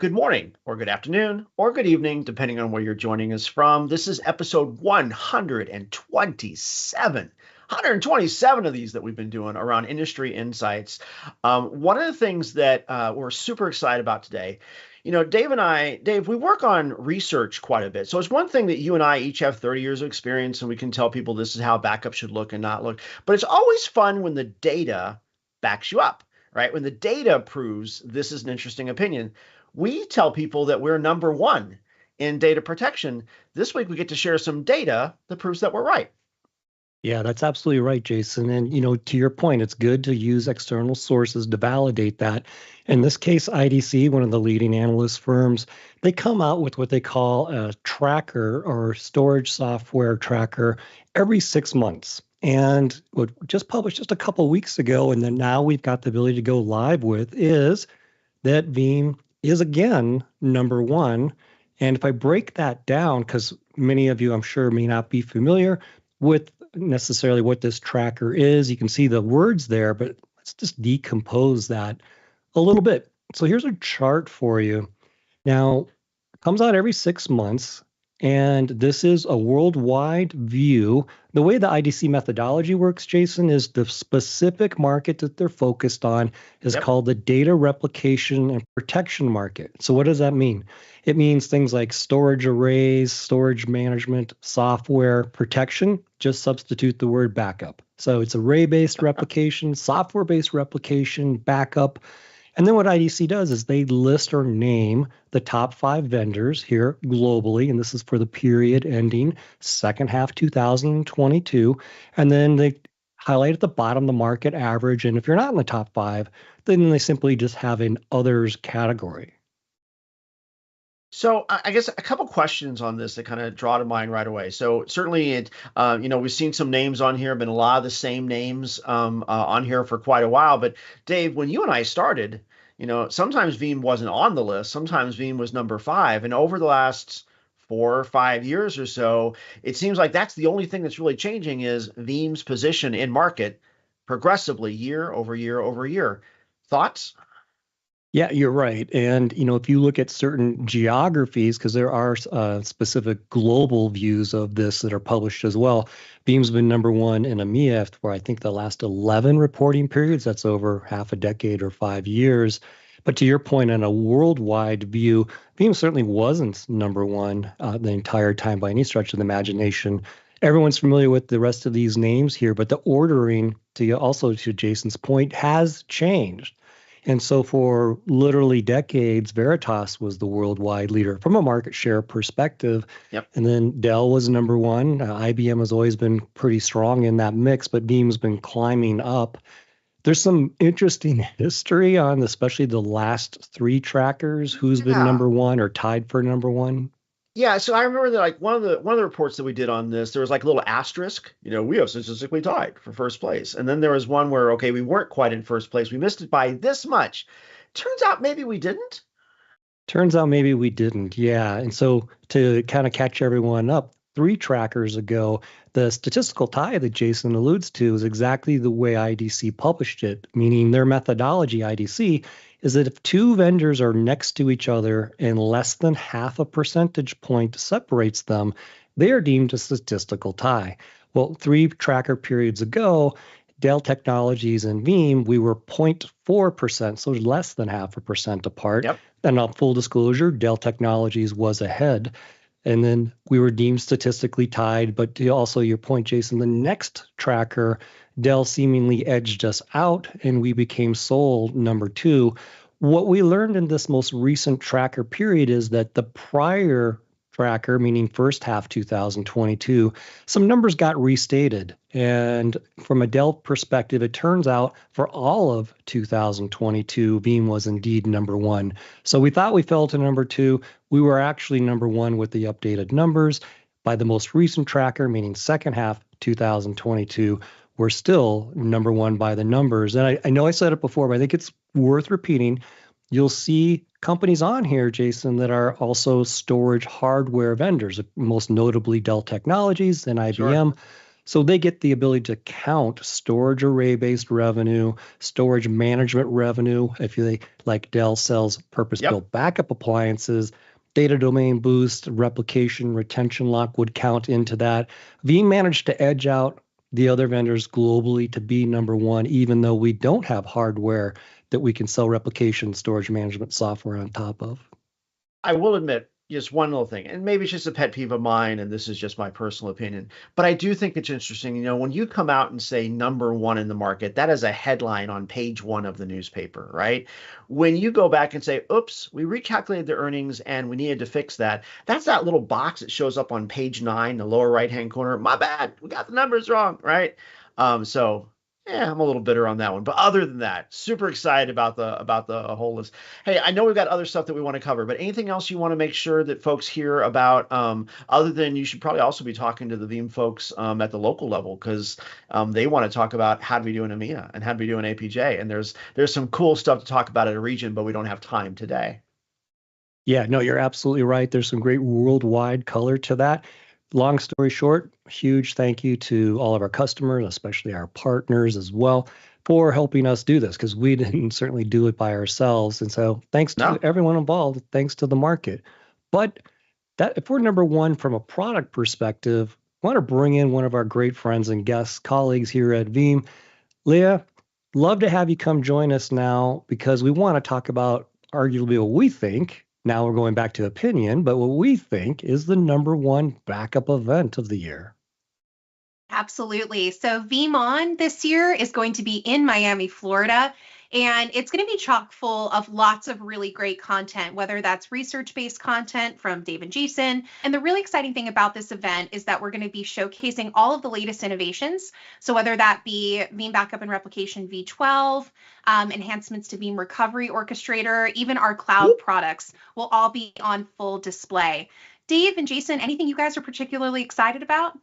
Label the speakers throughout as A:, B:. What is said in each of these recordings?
A: Good morning, or good afternoon, or good evening, depending on where you're joining us from. This is episode 127. 127 of these that we've been doing around industry insights. One of the things that we're super excited about today, Dave, we work on research quite a bit. So it's one thing that you and I each have 30 years of experience and we can tell people this is how backup should look and not look. But it's always fun when the data backs you up, right? When the data proves this is an interesting opinion. We tell people that we're number one in data protection. This week, we get to share some data that proves that we're right.
B: Yeah, that's absolutely right, Jason. And, to your point, it's good to use external sources to validate that. In this case, IDC, one of the leading analyst firms, they come out with what they call a tracker or storage software tracker every 6 months. And what just published just a couple weeks ago, and then now we've got the ability to go live with, is that Veeam is again number one. And if I break that down, because many of you, I'm sure, may not be familiar with necessarily what this tracker is, you can see the words there, but let's just decompose that a little bit. So here's a chart for you. Now, it comes out every 6 months, and this is a worldwide view. The way the IDC methodology works, Jason, is the specific market that they're focused on is called the Data Replication and Protection market. So what does that mean? It means things like storage arrays, storage management, software protection. Just substitute the word backup. So it's array-based replication, software-based replication, backup. And then what IDC does is they list or name the top 5 vendors here globally, and this is for the period ending second half 2022. And then they highlight at the bottom the market average. And if you're not in the top 5, then they simply just have an others category.
A: So I guess a couple questions on this that kind of draw to mind right away. So certainly, we've seen some names on here, been a lot of the same names on here for quite a while. But Dave, when you and I started, sometimes Veeam wasn't on the list. Sometimes Veeam was number 5. And over the last 4 or 5 years or so, it seems like that's the only thing that's really changing is Veeam's position in market progressively year over year over year. Thoughts?
B: Yeah, you're right. And, if you look at certain geographies, because there are specific global views of this that are published as well, Veeam's been number one in EMEA for, I think, the last 11 reporting periods. That's over half a decade or 5 years. But to your point, on a worldwide view, Veeam certainly wasn't number one the entire time by any stretch of the imagination. Everyone's familiar with the rest of these names here, but the ordering, to Jason's point, has changed. And so for literally decades, Veritas was the worldwide leader from a market share perspective.
A: Yep.
B: And then Dell was number one. IBM has always been pretty strong in that mix, but Veeam's been climbing up. There's some interesting history on especially the last 3 trackers, who's been number one or tied for number one.
A: Yeah, so I remember that one of the reports that we did on this, there was like a little asterisk, we have statistically tied for first place. And then there was one where, okay, we weren't quite in first place. We missed it by this much. Turns out maybe we didn't.
B: Turns out maybe we didn't. Yeah. And so to kind of catch everyone up, 3 trackers ago, the statistical tie that Jason alludes to is exactly the way IDC published it, meaning their methodology, IDC, is that if 2 vendors are next to each other and less than half a percentage point separates them, they are deemed a statistical tie. Well, 3 tracker periods ago, Dell Technologies and Veeam, we were 0.4%, so less than half a percent apart.
A: Yep.
B: And on full disclosure, Dell Technologies was ahead. And then we were deemed statistically tied. But to also your point, Jason, the next tracker, Dell seemingly edged us out and we became sole number 2. What we learned in this most recent tracker period is that the prior tracker, meaning first half 2022, some numbers got restated. And from a Dell perspective, it turns out for all of 2022, Veeam was indeed number 1. So we thought we fell to number 2. We were actually number 1 with the updated numbers. By the most recent tracker, meaning second half 2022, we're still number 1 by the numbers. And I know I said it before, but I think it's worth repeating. You'll see companies on here, Jason, that are also storage hardware vendors, most notably Dell Technologies and IBM.
A: Sure.
B: So they get the ability to count storage array-based revenue, storage management revenue, if they like Dell sells
A: Yep.
B: purpose-built backup appliances, data domain boost, replication, retention lock would count into that. Veeam managed to edge out the other vendors globally to be number one, even though we don't have hardware that we can sell replication storage management software on top of.
A: I will admit just one little thing, and maybe it's just a pet peeve of mine, and this is just my personal opinion, but I do think it's interesting. When you come out and say number one in the market, that is a headline on page one of the newspaper, right? When you go back and say, oops, we recalculated the earnings and we needed to fix that, that's that little box that shows up on page nine, the lower right-hand corner. My bad, we got the numbers wrong, right? So yeah, I'm a little bitter on that one. But other than that, super excited about the whole list. Hey, I know we've got other stuff that we want to cover, but anything else you want to make sure that folks hear about, other than you should probably also be talking to the Veeam folks at the local level, because they want to talk about how do we do in EMEA and how do we do in APJ. And there's some cool stuff to talk about at a region, but we don't have time today.
B: Yeah, no, you're absolutely right. There's some great worldwide color to that. Long story short, huge thank you to all of our customers, especially our partners as well, for helping us do this because we didn't certainly do it by ourselves. And so thanks to
A: No.
B: everyone involved, thanks to the market. But that if we're number one from a product perspective, I want to bring in one of our great friends and guests, colleagues here at Veeam. Leah, love to have you come join us now because we want to talk about arguably what we think. Now we're going back to opinion, but what we think is the number one backup event of the year.
C: Absolutely. So VeeamON this year is going to be in Miami, Florida, and it's going to be chock full of lots of really great content, whether that's research-based content from Dave and Jason. And the really exciting thing about this event is that we're going to be showcasing all of the latest innovations. So whether that be Veeam Backup and Replication V12, enhancements to Veeam Recovery Orchestrator, even our cloud products will all be on full display. Dave and Jason, anything you guys are particularly excited about?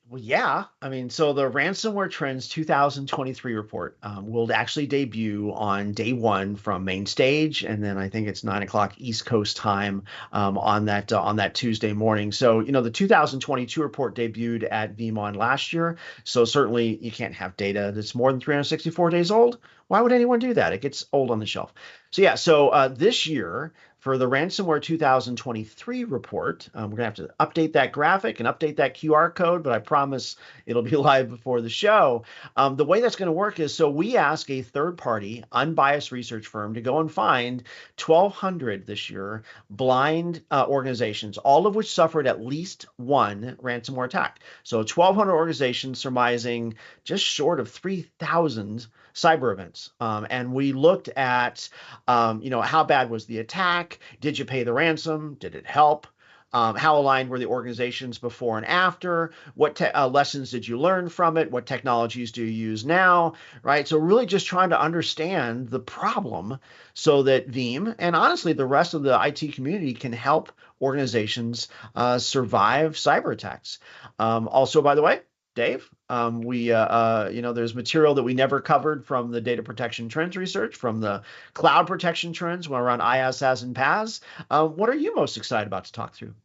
A: Well, yeah. I mean, so the Ransomware Trends 2023 report will actually debut on day one from main stage, and then I think it's 9 o'clock East Coast time on that Tuesday morning. So the 2022 report debuted at VeeamON last year. So certainly you can't have data that's more than 364 days old. Why would anyone do that? It gets old on the shelf. So yeah. So this year, for the Ransomware 2023 report, we're going to have to update that graphic and update that QR code, but I promise it'll be live before the show. The way that's going to work is, so we ask a third-party, unbiased research firm to go and find 1,200 this year blind organizations, all of which suffered at least one ransomware attack. So 1,200 organizations surmising just short of 3,000 cyber events. And we looked at, how bad was the attack? Did you pay the ransom? Did it help? How aligned were the organizations before and after? What lessons did you learn from it? What technologies do you use now? Right. So really just trying to understand the problem so that Veeam and honestly the rest of the IT community can help organizations survive cyber attacks. Also, by the way, Dave, there's material that we never covered from the data protection trends research, from the cloud protection trends around IaaS, SaaS, and PaaS. What are you most excited about to talk through?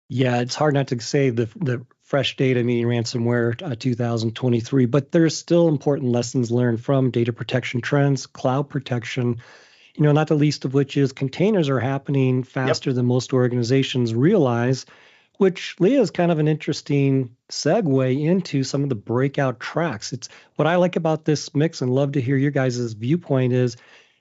B: Yeah, it's hard not to say the fresh data meaning ransomware 2023, but there's still important lessons learned from data protection trends, cloud protection, not the least of which is containers are happening faster than most organizations realize, which Leah is kind of an interesting segue into some of the breakout tracks. It's what I like about this mix and love to hear your guys' viewpoint is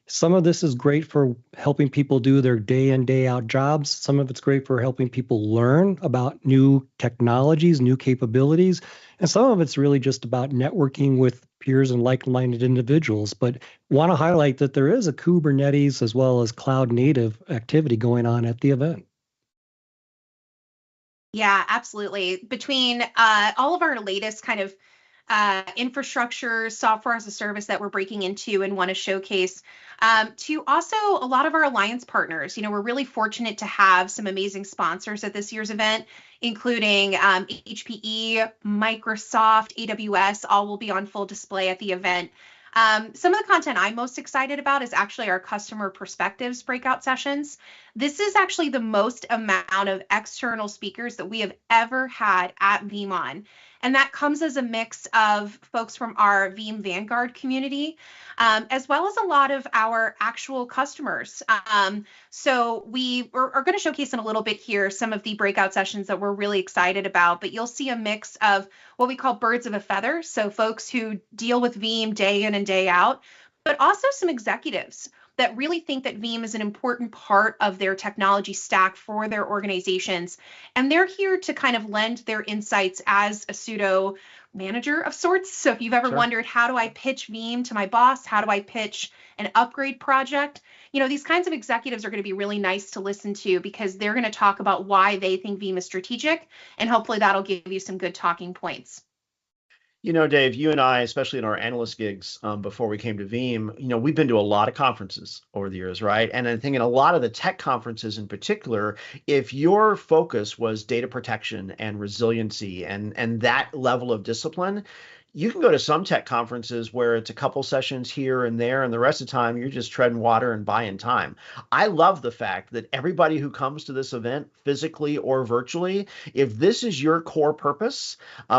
B: some of this is great for helping people do their day in, day out jobs. Some of it's great for helping people learn about new technologies, new capabilities. And some of it's really just about networking with peers and like-minded individuals. But want to highlight that there is a Kubernetes as well as cloud native activity going on at the event.
C: Yeah, absolutely. Between all of our latest kind of infrastructure, software as a service that we're breaking into and want to showcase, to also a lot of our alliance partners. We're really fortunate to have some amazing sponsors at this year's event, including HPE, Microsoft, AWS, all will be on full display at the event. Some of the content I'm most excited about is actually our customer perspectives breakout sessions. This is actually the most amount of external speakers that we have ever had at Veeam. And that comes as a mix of folks from our Veeam Vanguard community, as well as a lot of our actual customers. So we are going to showcase in a little bit here some of the breakout sessions that we're really excited about, but you'll see a mix of what we call birds of a feather. So folks who deal with Veeam day in and day out, but also some executives that really think that Veeam is an important part of their technology stack for their organizations. And they're here to kind of lend their insights as a pseudo manager of sorts. So if you've ever wondered, how do I pitch Veeam to my boss? How do I pitch an upgrade project? These kinds of executives are going to be really nice to listen to because they're going to talk about why they think Veeam is strategic, and hopefully that'll give you some good talking points.
A: Dave, you and I, especially in our analyst gigs before we came to Veeam, we've been to a lot of conferences over the years, right? And I think in a lot of the tech conferences in particular, if your focus was data protection and resiliency and that level of discipline, you can go to some tech conferences where it's a couple sessions here and there, and the rest of the time you're just treading water and buying time. I love the fact that everybody who comes to this event, physically or virtually, if this is your core purpose,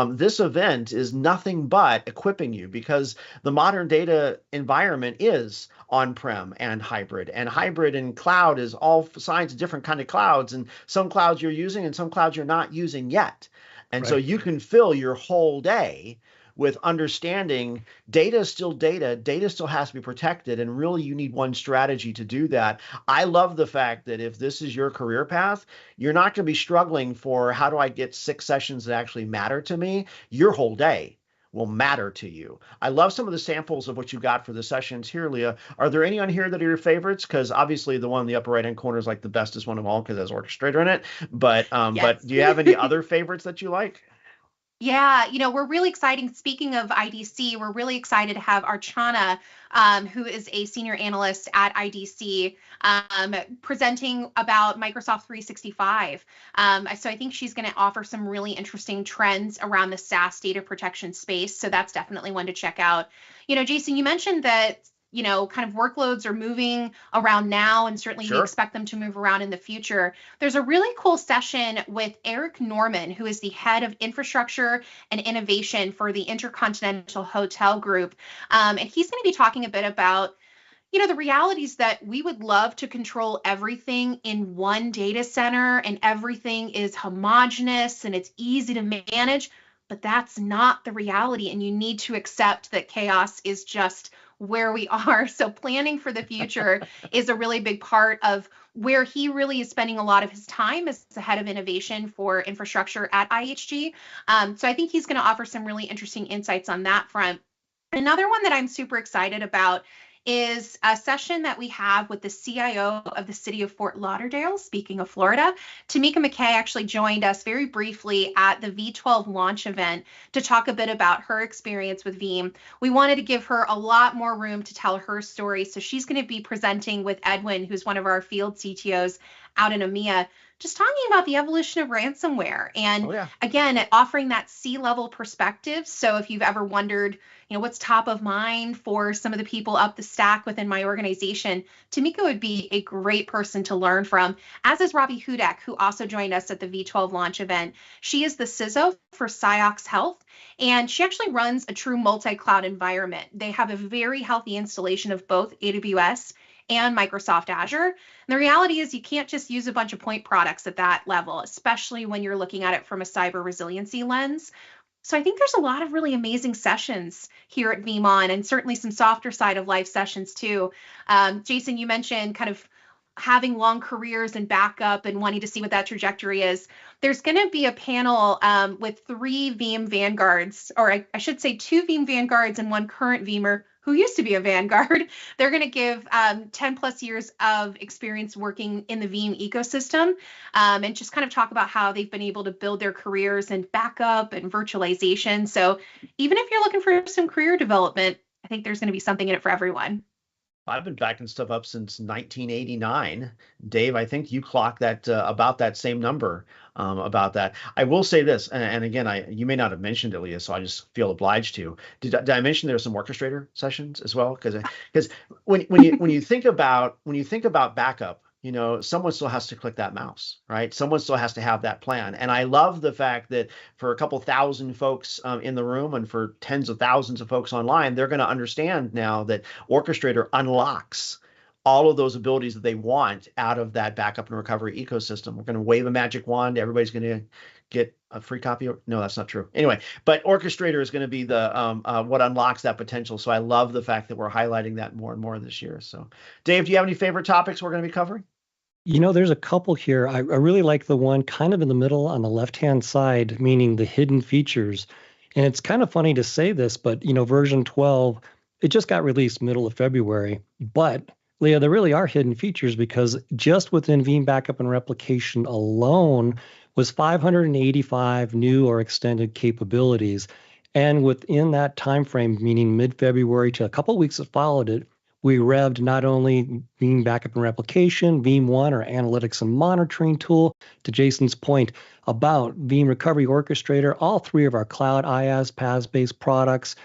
A: this event is nothing but equipping you, because the modern data environment is on-prem and hybrid and cloud is all signs of different kind of clouds, and some clouds you're using and some clouds you're not using yet. And so you can fill your whole day with understanding data is still data still has to be protected, and really you need one strategy to do that. I love the fact that if this is your career path, you're not going to be struggling for how do I get 6 sessions that actually matter to me. Your whole day will matter to you. I love some of the samples of what you got for the sessions here, Leah. Are there any on here that are your favorites? Because obviously the one in the upper right-hand corner is like the bestest one of all because it has orchestrator in it. But but do you have any other favorites that you like?
C: Yeah, we're really excited. Speaking of IDC, we're really excited to have Archana, who is a senior analyst at IDC, presenting about Microsoft 365. So I think she's going to offer some really interesting trends around the SaaS data protection space. So that's definitely one to check out. Jason, you mentioned that kind of workloads are moving around now, and certainly we expect them to move around in the future. There's a really cool session with Eric Norman, who is the head of infrastructure and innovation for the Intercontinental Hotel Group. And he's going to be talking a bit about the realities that we would love to control everything in one data center, and everything is homogeneous and it's easy to manage, but that's not the reality. And you need to accept that chaos is just where we are. So planning for the future is a really big part of where he really is spending a lot of his time as the head of innovation for infrastructure at IHG. So I think he's going to offer some really interesting insights on that front. Another one that I'm super excited about is a session that we have with the CIO of the city of Fort Lauderdale. Speaking of Florida, Tamika McKay actually joined us very briefly at the V12 launch event to talk a bit about her experience with Veeam. We wanted to give her a lot more room to tell her story. So she's going to be presenting with Edwin, who's one of our field CTOs out in EMEA, just talking about the evolution of ransomware and again, offering that C-level perspective. So if you've ever wondered, what's top of mind for some of the people up the stack within my organization, Tamika would be a great person to learn from, as is Robbie Hudek, who also joined us at the V12 launch event. She is the CISO for Ciox Health, and she actually runs a true multi-cloud environment. They have a very healthy installation of both AWS and Microsoft Azure. And the reality is you can't just use a bunch of point products at that level, especially when you're looking at it from a cyber resiliency lens. So I think there's a lot of really amazing sessions here at Veeam, and certainly some softer side of life sessions too. Jason, you mentioned kind of having long careers and backup and wanting to see what that trajectory is. There's going to be a panel with 3 Veeam Vanguards, or I should say 2 Veeam Vanguards and 1 current Veeamer who used to be a Vanguard. They're going to give 10 plus years of experience working in the Veeam ecosystem, and just kind of talk about how they've been able to build their careers in backup and virtualization. So even if you're looking for some career development, I think there's going to be something in it for everyone.
A: I've been backing stuff up since 1989. Dave, I think you clocked that about that same number about that. I will say this, and again, you may not have mentioned it, Leah, so I just feel obliged to. Did I mention there were some orchestrator sessions as well? Because when you think about backup, someone still has to click that mouse, right? Someone still has to have that plan. And I love the fact that for a couple thousand folks in the room and for tens of thousands of folks online, they're going to understand now that Orchestrator unlocks all of those abilities that they want out of that backup and recovery ecosystem. We're going to wave a magic wand. Everybody's going to get a free copy. No, that's not true. Anyway, but Orchestrator is going to be the what unlocks that potential. So I love the fact that we're highlighting that more and more this year. So, Dave, do you have any favorite topics we're going to be covering?
B: There's a couple here. I really like the one kind of in the middle on the left-hand side, meaning the hidden features. And it's kind of funny to say this, but version 12, it just got released middle of February. But Leah, there really are hidden features because just within Veeam Backup and Replication alone was 585 new or extended capabilities. And within that time frame, meaning mid-February to a couple of weeks that followed it, we revved not only Veeam Backup and Replication, Veeam One, our analytics and monitoring tool, to Jason's point about Veeam Recovery Orchestrator, all three of our cloud IaaS, PaaS-based products,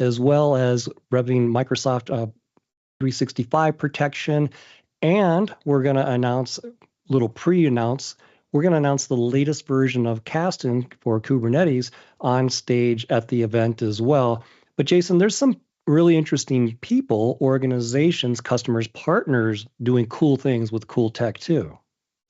B: as well as revving Microsoft 365 protection. And we're going to announce, we're going to announce the latest version of Kasten for Kubernetes on stage at the event as well. But Jason, there's some really interesting people, organizations, customers, partners doing cool things with cool tech too.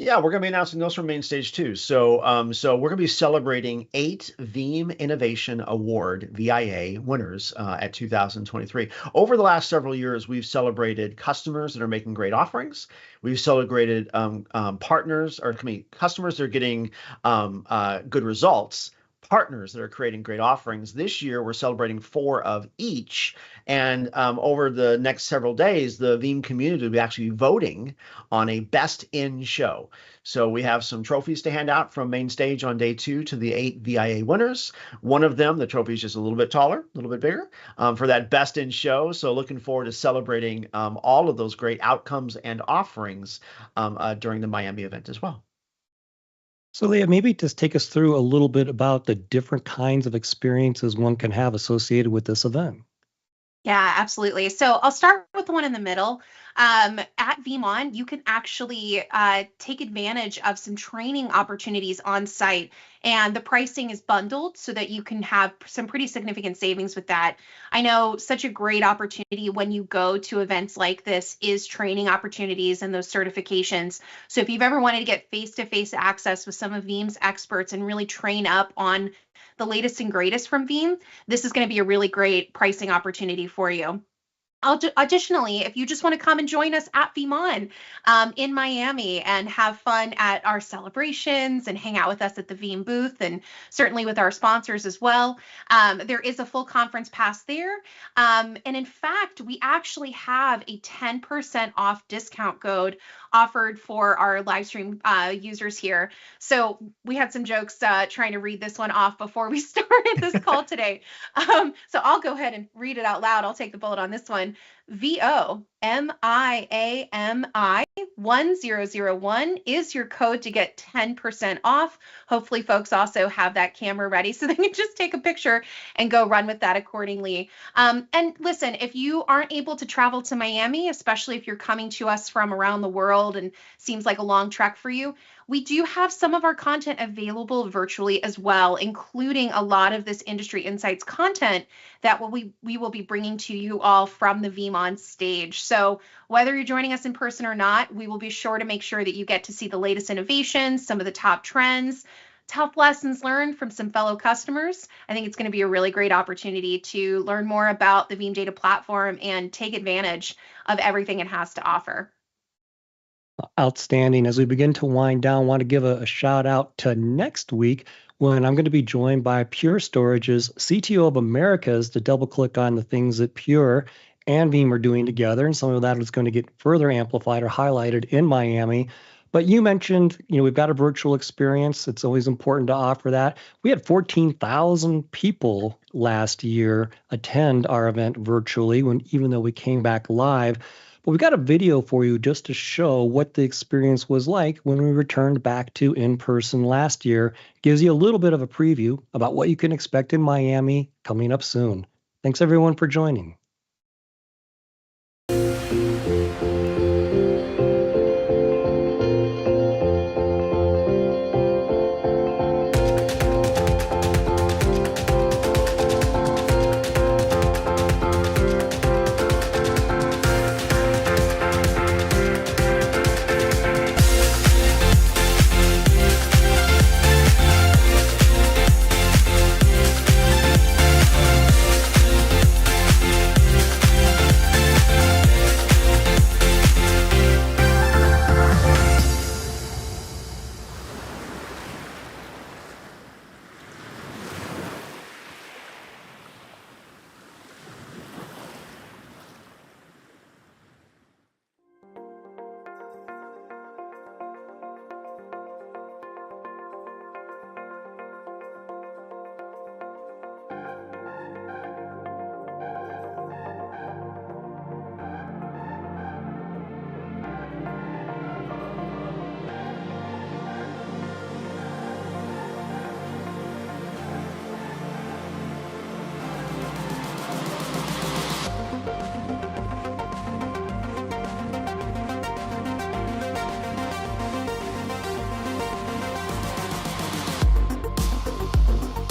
A: Yeah, we're going to be announcing those from main stage too. So we're going to be celebrating 8 Veeam Innovation Award VIA winners at 2023. Over the last several years, we've celebrated customers that are making great offerings. We've celebrated partners or customers that are getting good results. Partners that are creating great offerings. This year, we're celebrating 4 of each. And over the next several days, the Veeam community will be actually voting on a best in show. So we have some trophies to hand out from main stage on day 2 to the 8 VIA winners. One of them, the trophy is just a little bit taller, a little bit bigger for that best in show. So looking forward to celebrating all of those great outcomes and offerings during the Miami event as well.
B: So Leah, maybe just take us through a little bit about the different kinds of experiences one can have associated with this event.
C: Yeah, absolutely. So I'll start with the one in the middle. At Veeam, you can actually take advantage of some training opportunities on site, and the pricing is bundled so that you can have some pretty significant savings with that. I know such a great opportunity when you go to events like this is training opportunities and those certifications. So if you've ever wanted to get face-to-face access with some of Veeam's experts and really train up on the latest and greatest from Veeam, this is going to be a really great pricing opportunity for you. Additionally, if you just want to come and join us at Veeam in Miami and have fun at our celebrations and hang out with us at the Veeam booth and certainly with our sponsors as well, there is a full conference pass there. And in fact, we actually have a 10% off discount code offered for our live stream users here. So we had some jokes trying to read this one off before we started this call today. So I'll go ahead and read it out loud. I'll take the bullet on this one. VOMIAMI 1001 is your code to get 10% off. Hopefully folks also have that camera ready so they can just take a picture and go run with that accordingly. And listen, if you aren't able to travel to Miami, especially if you're coming to us from around the world and seems like a long trek for you, we do have some of our content available virtually as well, including a lot of this industry insights content that we will be bringing to you all from the Veeam on stage. So whether you're joining us in person or not, we will be sure to make sure that you get to see the latest innovations, some of the top trends, tough lessons learned from some fellow customers. I think it's going to be a really great opportunity to learn more about the Veeam data platform and take advantage of everything it has to offer.
B: Outstanding. As we begin to wind down, I want to give a shout out to next week when I'm going to be joined by Pure Storage's CTO of Americas to double click on the things that Pure and Veeam are doing together. And some of that is going to get further amplified or highlighted in Miami. But you mentioned, we've got a virtual experience. It's always important to offer that. We had 14,000 people last year attend our event virtually, even though we came back live. But we got a video for you just to show what the experience was like when we returned back to in-person last year. Gives you a little bit of a preview about what you can expect in Miami coming up soon. Thanks everyone for joining.